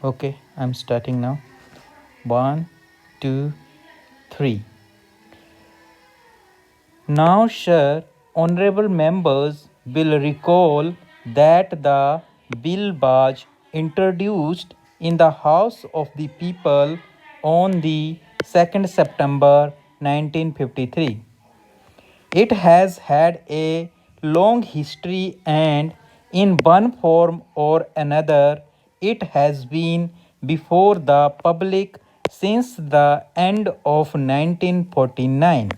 Okay, I'm starting now. 1, 2, 3. Now, sir, honorable members will recall that the bill was introduced in the House of the People on the 2nd September 1953. It has had a long history, and in one form or another, it has been before the public since the end of 1949.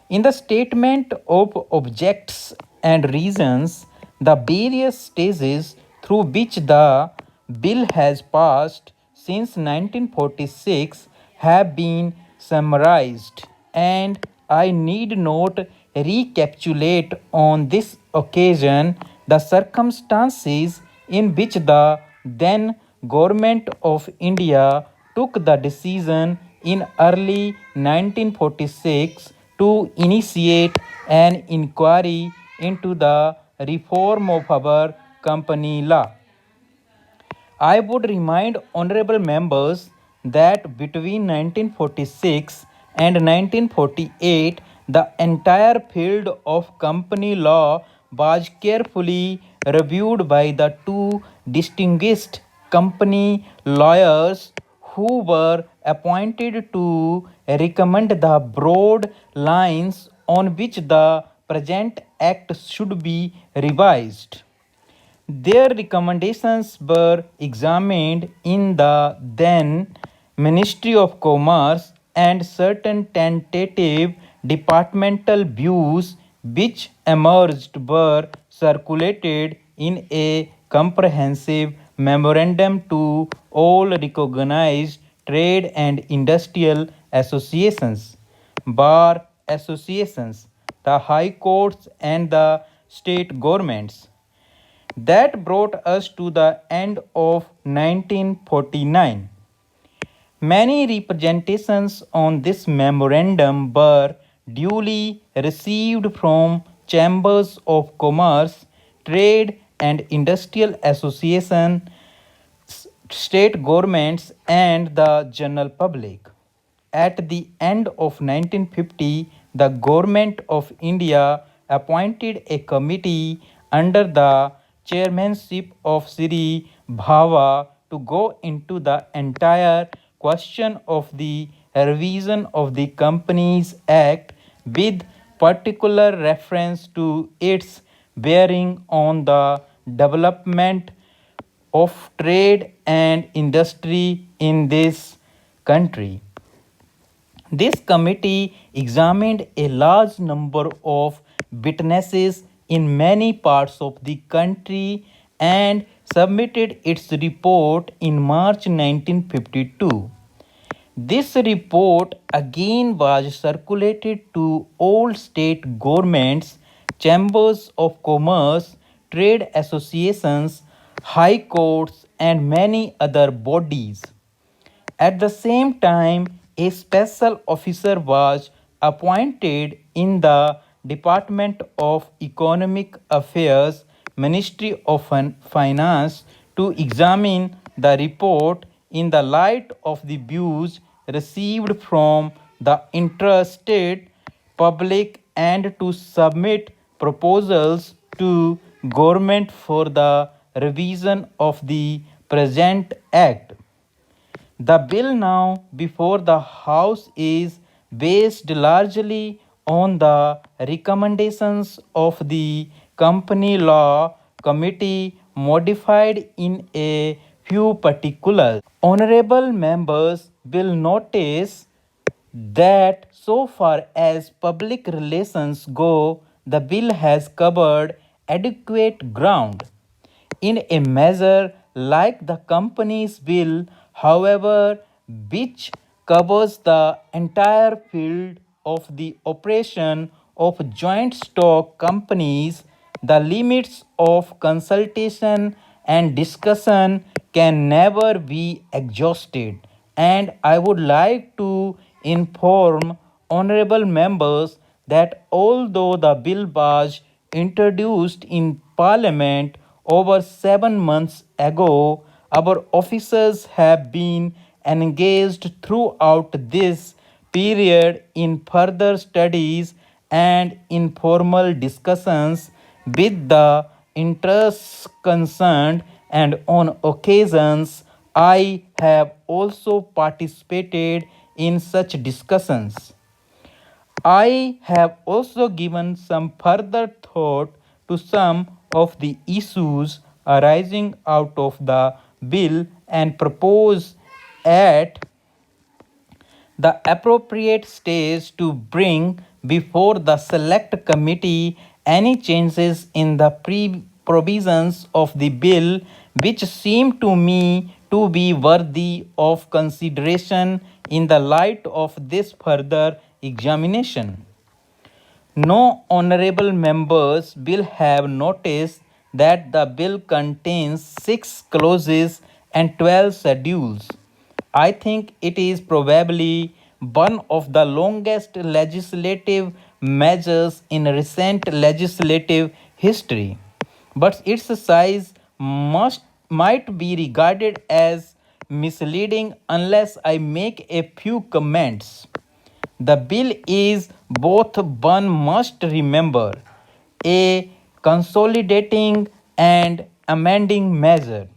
In the statement of objects and reasons, the various stages through which the bill has passed since 1946 have been summarized, and I need not recapitulate on this occasion the circumstances in which the then Government of India took the decision in early 1946 to initiate an inquiry into the reform of our company law. I would remind honorable members that between 1946 and 1948, the entire field of company law was carefully reviewed by the two distinguished company lawyers who were appointed to recommend the broad lines on which the present act should be revised. Their recommendations were examined in the then Ministry of Commerce, and certain tentative departmental views which emerged were circulated in a comprehensive memorandum to all recognized trade and industrial associations, bar associations, the high courts, and the state governments. That brought us to the end of 1949. Many representations on this memorandum were duly received from chambers of commerce, trade and industrial association, state governments, and the general public. At the end of 1950, the Government of India appointed a committee under the chairmanship of Sri Bhava to go into the entire question of the revision of the Companies Act with particular reference to its bearing on the development of trade and industry in this country. This committee examined a large number of witnesses in many parts of the country and submitted its report in March 1952. This report again was circulated to all state governments, chambers of commerce, trade associations, high courts, and many other bodies. At the same time, a special officer was appointed in the Department of Economic Affairs, Ministry of Finance, to examine the report in the light of the views received from the interested public and to submit proposals to government for the revision of the present act. The bill now before the House is based largely on the recommendations of the Company Law Committee, modified in a few particulars. Honorable members will notice that so far as public relations go, the bill has covered adequate ground. In a measure like the Companies Bill, however, which covers the entire field of the operation of joint stock companies, the limits of consultation and discussion can never be exhausted, and I would like to inform honorable members that although the bill was introduced in Parliament over 7 months ago, Our officers have been engaged throughout this period in further studies and informal discussions with the interests concerned, and on occasions I have also participated in such discussions. I have also given some further thought to some of the issues arising out of the bill and propose at the appropriate stage to bring before the select committee any changes in the provisions of the bill which seem to me to be worthy of consideration in the light of this further examination. No honorable members will have noticed that the bill contains 6 clauses and 12 schedules. I think it is probably one of the longest legislative measures in recent legislative history, but its size might be regarded as misleading unless I make a few comments. The bill is both, one must remember, a consolidating and amending measure.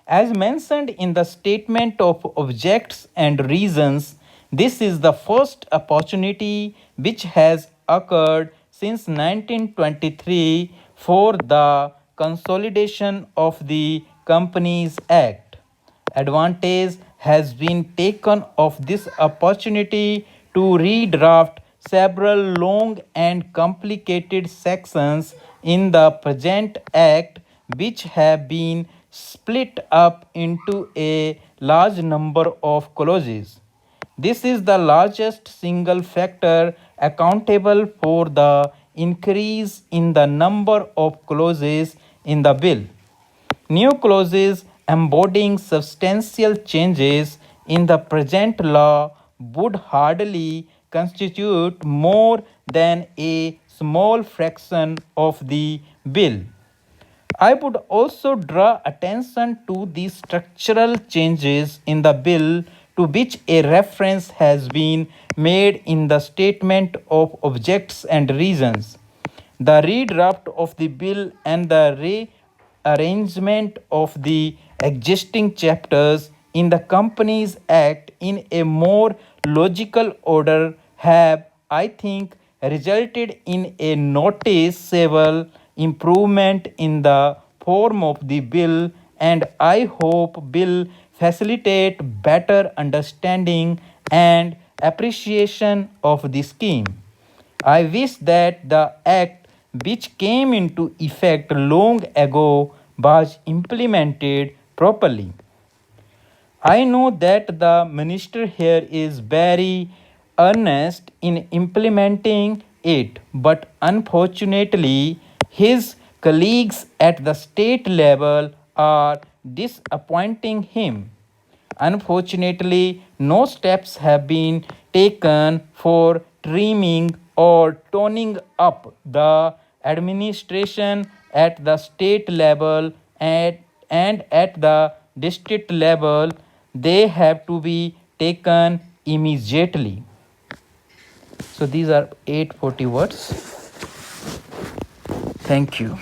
As mentioned in the statement of objects and reasons, this is the first opportunity which has occurred since 1923 for the consolidation of the Companies Act. Advantage has been taken of this opportunity to redraft several long and complicated sections in the present Act, which have been split up into a large number of clauses. This is the largest single factor accountable for the increase in the number of clauses in the bill. New clauses embodying substantial changes in the present law would hardly constitute more than a small fraction of the bill. I would also draw attention to the structural changes in the bill to which a reference has been made in the statement of objects and reasons. The redraft of the bill and the rearrangement of the existing chapters in the Companies Act in a more logical order have, I think, resulted in a noticeable improvement in the form of the bill, and I hope will facilitate better understanding and appreciation of the scheme. I wish that the act, which came into effect long ago, was implemented properly. I know that the minister here is very earnest in implementing it, but unfortunately, his colleagues at the state level are disappointing him. Unfortunately, no steps have been taken for trimming or toning up the administration at the state level and at the district level. They have to be taken immediately. So these are 840 words. Thank you.